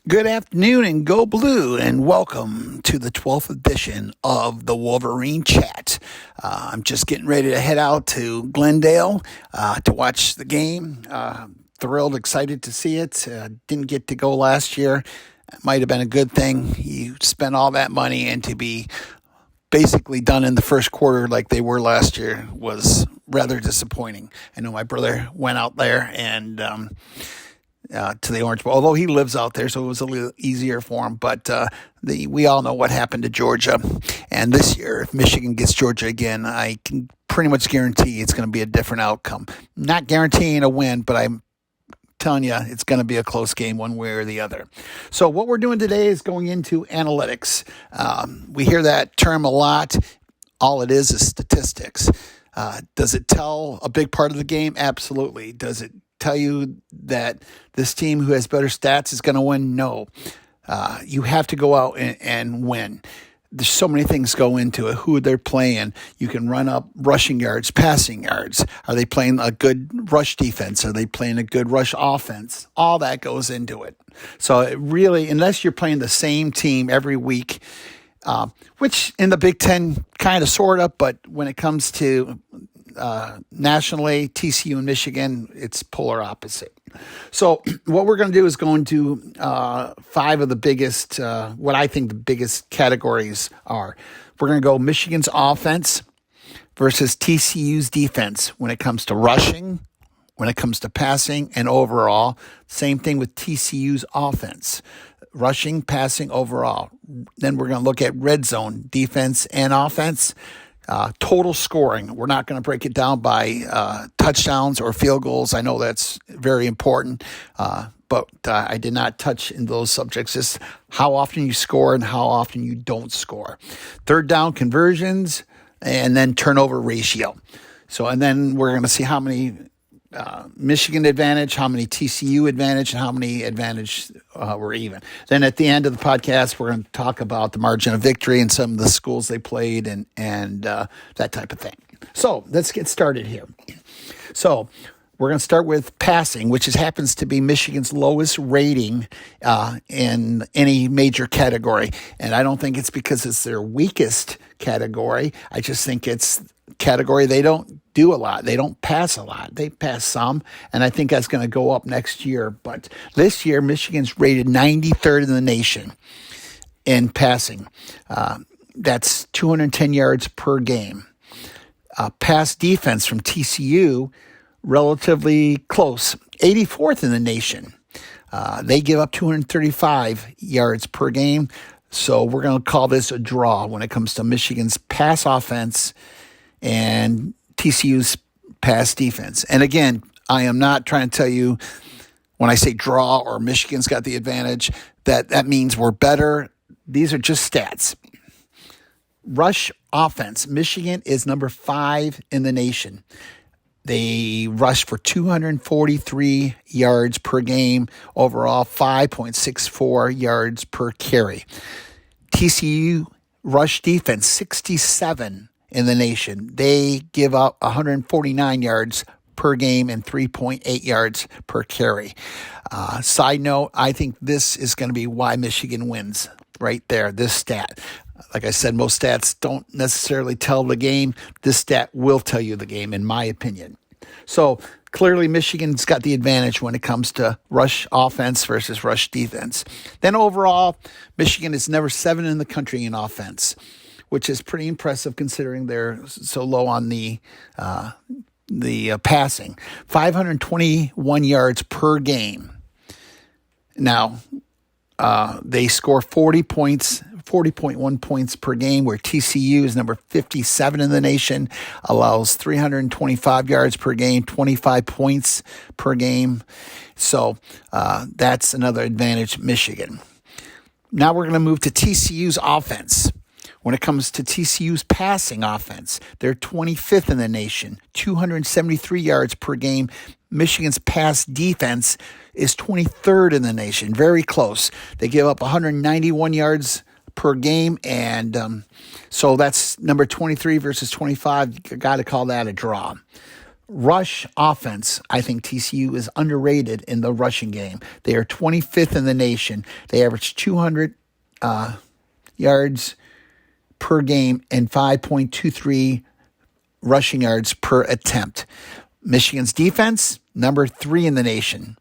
Good afternoon and go blue, and welcome to the 12th edition of the Wolverine Chat. I'm just getting ready to head out to Glendale to watch the game. Thrilled, excited to see it. Didn't get to go last year. It might have been a good thing. You spent all that money, and to be basically done in the first quarter like they were last year was rather disappointing. I know my brother went out there and to the Orange Bowl, although he lives out there, so it was a little easier for him. But we all know what happened to Georgia. And this year, if Michigan gets Georgia again, I can pretty much guarantee it's going to be a different outcome. Not guaranteeing a win, but I'm telling you it's going to be a close game one way or the other. So what we're doing today is going into analytics. We hear that term a lot. All it is statistics. Does it tell a big part of the game? Absolutely. Does it tell you that this team who has better stats is going to win? No. You have to go out and win. There's so many things go into it. Who they're playing. You can run up rushing yards, passing yards. Are they playing a good rush defense? Are they playing a good rush offense? All that goes into it. So it really, unless you're playing the same team every week, which in the Big Ten kind of sort of, but when it comes to nationally, TCU and Michigan, it's polar opposite. So what we're going to do is go into five of the biggest, what I think the biggest categories are. We're going to go Michigan's offense versus TCU's defense when it comes to rushing, when it comes to passing, and overall. Same thing with TCU's offense. Rushing, passing, overall. Then we're going to look at red zone defense and offense. Total scoring. We're not going to break it down by touchdowns or field goals. I know that's very important, but I did not touch in those subjects. Just how often you score and how often you don't score. Third down conversions, and then turnover ratio. So, and then we're going to see how many Michigan advantage, how many TCU advantage, and how many advantage were even. Then at the end of the podcast, we're going to talk about the margin of victory and some of the schools they played and that type of thing. So let's get started here. So we're going to start with passing, which happens to be Michigan's lowest rating in any major category. And I don't think it's because it's their weakest category. I just think it's category they don't do a lot. They don't pass a lot. They pass some, and I think that's going to go up next year. But this year, Michigan's rated 93rd in the nation in passing. That's 210 yards per game. Pass defense from TCU, relatively close, 84th in the nation. They give up 235 yards per game. So we're going to call this a draw when it comes to Michigan's pass offense and TCU's pass defense. And again, I am not trying to tell you when I say draw or Michigan's got the advantage that means we're better. These are just stats. Rush offense. Michigan is number 5 in the nation. They rush for 243 yards per game. Overall, 5.64 yards per carry. TCU rush defense, 67 in the nation. They give up 149 yards per game and 3.8 yards per carry. Side note, I think this is going to be why Michigan wins right there, this stat. Like I said, most stats don't necessarily tell the game. This stat will tell you the game, in my opinion. So clearly Michigan's got the advantage when it comes to rush offense versus rush defense. Then overall, Michigan is number 7 in the country in offense, which is pretty impressive considering they're so low on the passing. 521 yards per game. Now, they score 40.1 points per game, where TCU is number 57 in the nation, allows 325 yards per game, 25 points per game. So that's another advantage, Michigan. Now we're going to move to TCU's offense. When it comes to TCU's passing offense, they're 25th in the nation, 273 yards per game. Michigan's pass defense is 23rd in the nation, very close. They give up 191 yards per game, and so that's number 23 versus 25. You got to call that a draw. rush offense, I think TCU is underrated in the rushing game. They are 25th in the nation. They average 200 yards per game and 5.23 rushing yards per attempt. Michigan's defense, number 3 in the nation.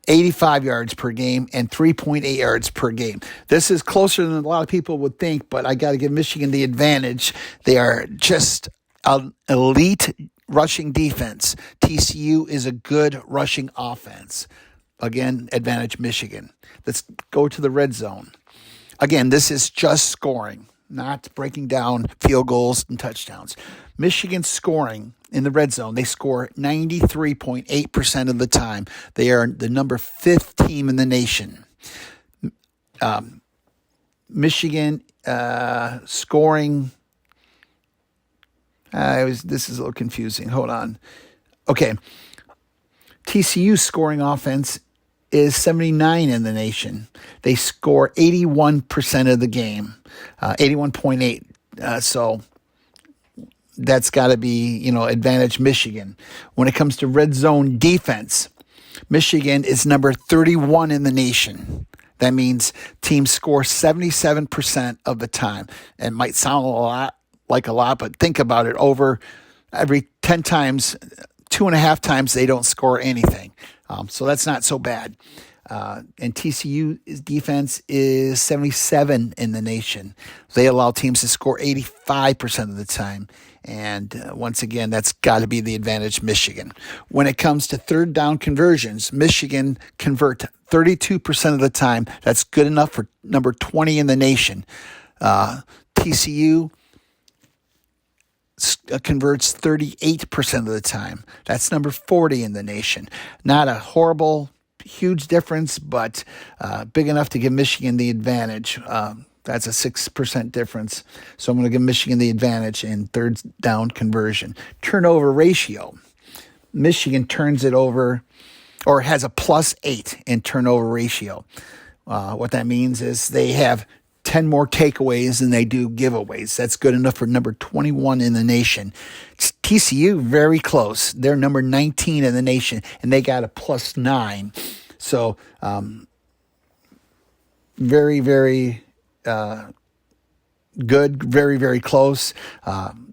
85 yards per game and 3.8 yards per game. This is closer than a lot of people would think, but I got to give Michigan the advantage. They are just an elite rushing defense. TCU is a good rushing offense. Again, advantage Michigan. Let's go to the red zone. Again, this is just scoring, not breaking down field goals and touchdowns. Michigan scoring in the red zone, they score 93.8% of the time. They are the number 5th team in the nation. Michigan scoring. This is a little confusing. Hold on. Okay. TCU scoring offense is 79 in the nation. They score 81% of the game, 81.8. So that's got to be, advantage Michigan. When it comes to red zone defense, Michigan is number 31 in the nation. That means teams score 77% of the time. It might sound like a lot, but think about it. Over every 10 times, 2.5 times they don't score anything. So that's not so bad. And TCU's defense is 77 in the nation. They allow teams to score 85% of the time. And once again, that's got to be the advantage Michigan. When it comes to third down conversions, Michigan convert 32% of the time. That's good enough for number 20 in the nation. TCU converts 38% of the time. That's number 40 in the nation. Not a huge difference, but big enough to give Michigan the advantage. That's a 6% difference. So I'm going to give Michigan the advantage in third down conversion. Turnover ratio. Michigan turns it over or has a +8 in turnover ratio. What that means is they have 10 more takeaways than they do giveaways. That's good enough for number 21 in the nation. TCU, very close. They're number 19 in the nation, and they got a +9. So very, very good, very, very close.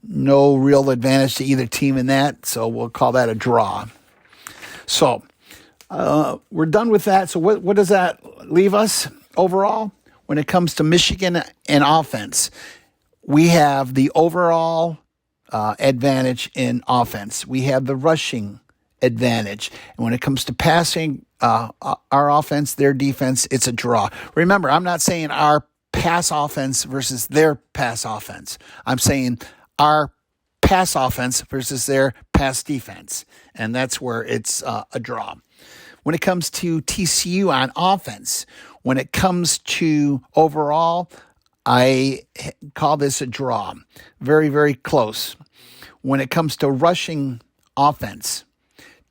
No real advantage to either team in that, so we'll call that a draw. So we're done with that. So what does that leave us overall? When it comes to Michigan and offense, we have the overall advantage in offense. We have the rushing advantage. And when it comes to passing, our offense, their defense, it's a draw. Remember, I'm not saying our pass offense versus their pass offense. I'm saying our pass offense versus their pass defense. And that's where it's a draw. When it comes to TCU on offense, when it comes to overall, I call this a draw. Very, very close. When it comes to rushing offense,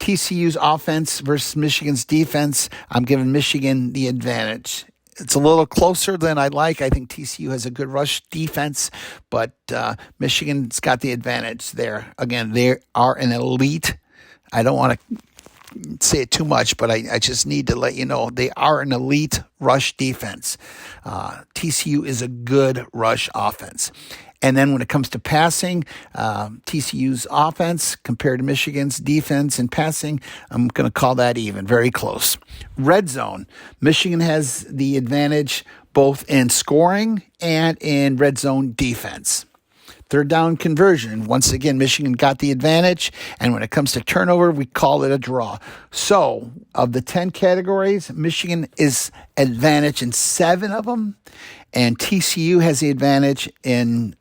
TCU's offense versus Michigan's defense, I'm giving Michigan the advantage. It's a little closer than I'd like. I think TCU has a good rush defense, but Michigan's got the advantage there. Again, they are an elite. I don't want to say it too much, but I just need to let you know they are an elite rush defense. TCU is a good rush offense. And then when it comes to passing, TCU's offense compared to Michigan's defense and passing, I'm going to call that even, very close. Red zone, Michigan has the advantage both in scoring and in red zone defense. Third down conversion, once again, Michigan got the advantage. And when it comes to turnover, we call it a draw. So of the 10 categories, Michigan is advantage in 7 of them. And TCU has the advantage in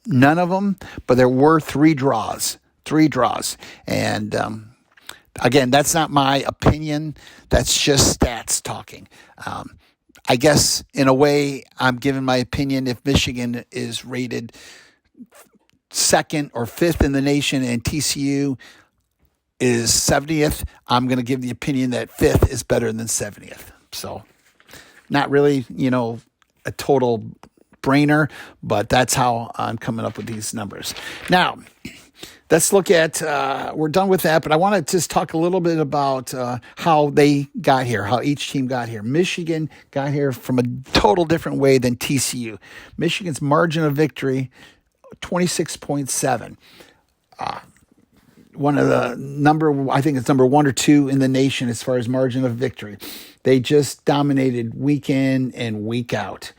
none of them. But there were 3 draws. And again, that's not my opinion. That's just stats talking. I guess in a way, I'm giving my opinion if Michigan is rated 2nd or 5th in the nation and TCU is 70th, I'm going to give the opinion that 5th is better than 70th. So not really, a total brainer, but that's how I'm coming up with these numbers. Now, let's look at, we're done with that, but I want to just talk a little bit about how they got here, how each team got here. Michigan got here from a total different way than TCU. Michigan's margin of victory, 26.7. One of the I think it's number 1 or 2 in the nation as far as margin of victory. They just dominated week in and week out.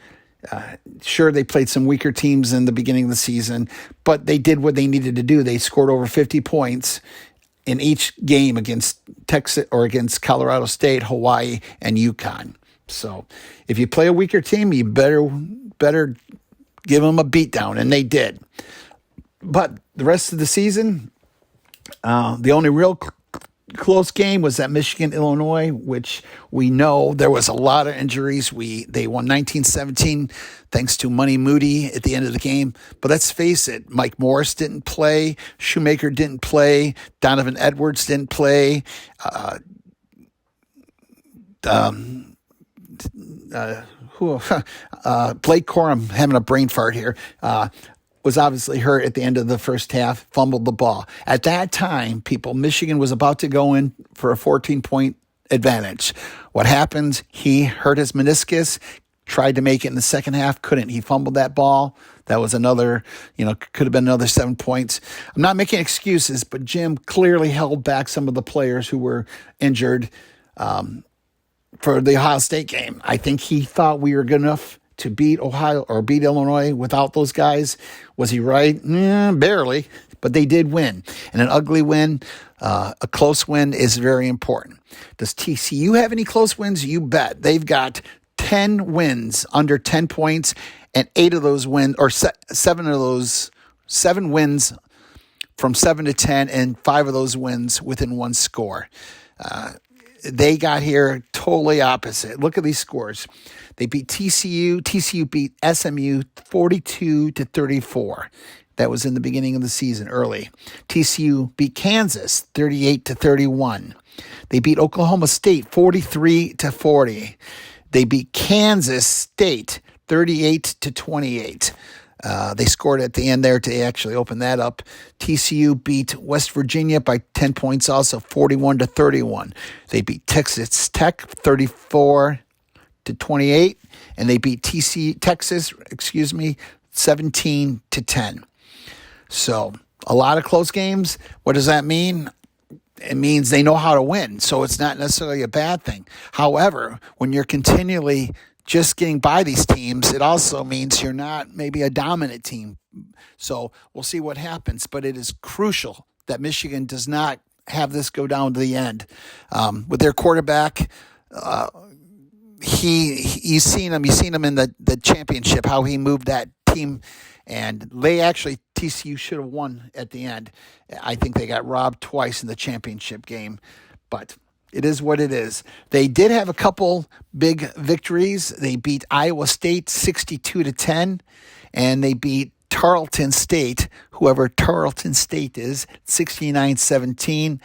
Sure, they played some weaker teams in the beginning of the season, but they did what they needed to do. They scored over 50 points in each game against Texas or against Colorado State, Hawaii, and UConn. So if you play a weaker team, you better give them a beatdown, and they did. But the rest of the season, the only real close game was that Michigan-Illinois, which we know there was a lot of injuries. They won 19-17 thanks to Money Moody at the end of the game. But let's face it, Mike Morris didn't play. Shoemaker didn't play. Donovan Edwards didn't play. Blake Corum, having a brain fart here, was obviously hurt at the end of the first half, fumbled the ball. At that time, Michigan was about to go in for a 14-point advantage. What happened? He hurt his meniscus, tried to make it in the second half, couldn't. He fumbled that ball. That was another, could have been another 7 points. I'm not making excuses, but Jim clearly held back some of the players who were injured for the Ohio State game. I think he thought we were good enough to beat Ohio or beat Illinois without those guys. Was he right? Barely, but they did win. And an ugly win, a close win is very important. Does TCU have any close wins? You bet. They've got 10 wins under 10 points, and 8 of those wins, or 7 of those, 7 wins from 7 to 10, and 5 of those wins within one score. They got here totally opposite. Look at these scores. They beat TCU. TCU beat SMU 42-34. That was in the beginning of the season, early. TCU beat Kansas 38-31. They beat Oklahoma State 43-40. They beat Kansas State 38-28. They scored at the end there to actually open that up. TCU beat West Virginia by 10 points also, 41-31. They beat Texas Tech 34-28, and they beat Texas 17-10. So a lot of close games. What does that mean? It means they know how to win, so it's not necessarily a bad thing. However, when you're continually just getting by these teams, it also means you're not maybe a dominant team. So we'll see what happens. But it is crucial that Michigan does not have this go down to the end. With their quarterback, you've seen him in the championship, how he moved that team. And TCU should have won at the end. I think they got robbed twice in the championship game. But it is what it is. They did have a couple big victories. They beat Iowa State 62-10, and they beat Tarleton State, whoever Tarleton State is, 69-17.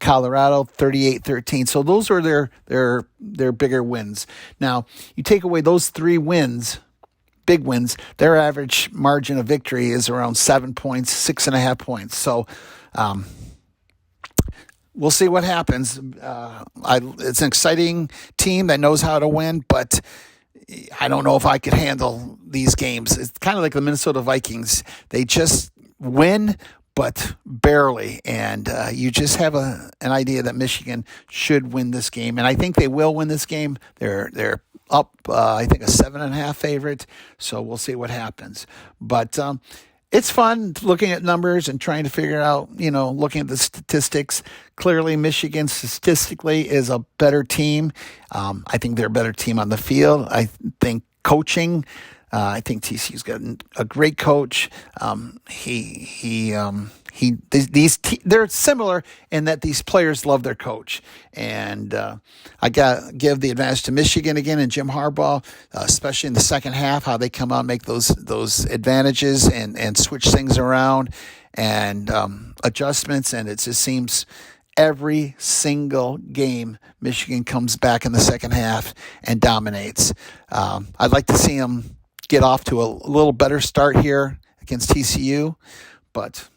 Colorado 38-13. So those are their bigger wins. Now, you take away those 3 wins, big wins, their average margin of victory is around 7 points, 6.5 points. So, we'll see what happens. It's an exciting team that knows how to win, but I don't know if I could handle these games. It's kind of like the Minnesota Vikings. They just win, but barely. And you just have an idea that Michigan should win this game. And I think they will win this game. They're up, I think, a 7.5 favorite. So we'll see what happens. But it's fun looking at numbers and trying to figure out, looking at the statistics. Clearly, Michigan statistically is a better team. I think they're a better team on the field. I think coaching, I think TCU's got a great coach. They're similar in that these players love their coach. And I got to give the advantage to Michigan again and Jim Harbaugh, especially in the second half, how they come out and make those advantages and switch things around and adjustments. And it just seems every single game Michigan comes back in the second half and dominates. I'd like to see them get off to a little better start here against TCU, but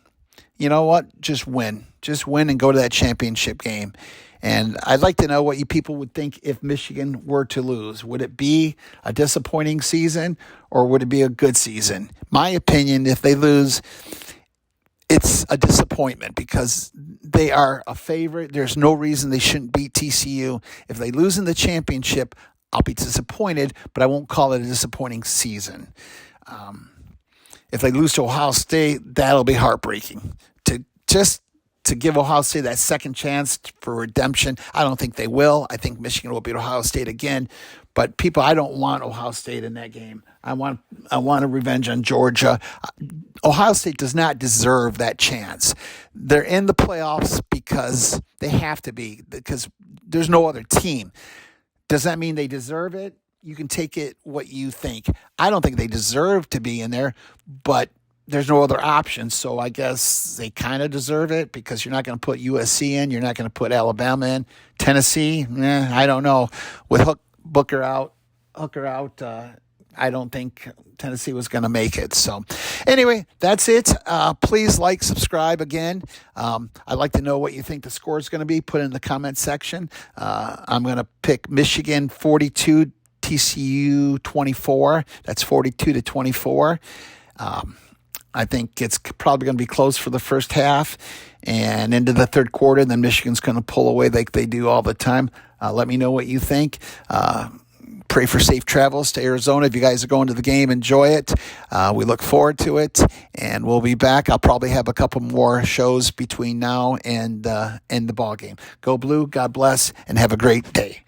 you know what? Just win. Just win and go to that championship game. And I'd like to know what you people would think if Michigan were to lose. Would it be a disappointing season or would it be a good season? My opinion, if they lose, it's a disappointment because they are a favorite. There's no reason they shouldn't beat TCU. If they lose in the championship, I'll be disappointed, but I won't call it a disappointing season. If they lose to Ohio State, that'll be heartbreaking. To give Ohio State that second chance for redemption, I don't think they will. I think Michigan will beat Ohio State again. But people, I don't want Ohio State in that game. I want a revenge on Georgia. Ohio State does not deserve that chance. They're in the playoffs because they have to be, because there's no other team. Does that mean they deserve it? You can take it what you think. I don't think they deserve to be in there, but there's no other option. So I guess they kind of deserve it because you're not going to put USC in. You're not going to put Alabama in. Tennessee, I don't know. With Hooker out, I don't think Tennessee was going to make it. So anyway, that's it. Please like, subscribe again. I'd like to know what you think the score is going to be. Put it in the comment section. I'm going to pick Michigan 42, TCU 24. That's 42-24. I think it's probably going to be close for the first half and into the third quarter. And then Michigan's going to pull away like they do all the time. Let me know what you think. Pray for safe travels to Arizona. If you guys are going to the game, enjoy it. We look forward to it, and we'll be back. I'll probably have a couple more shows between now and the ball game. Go Blue, God bless, and have a great day.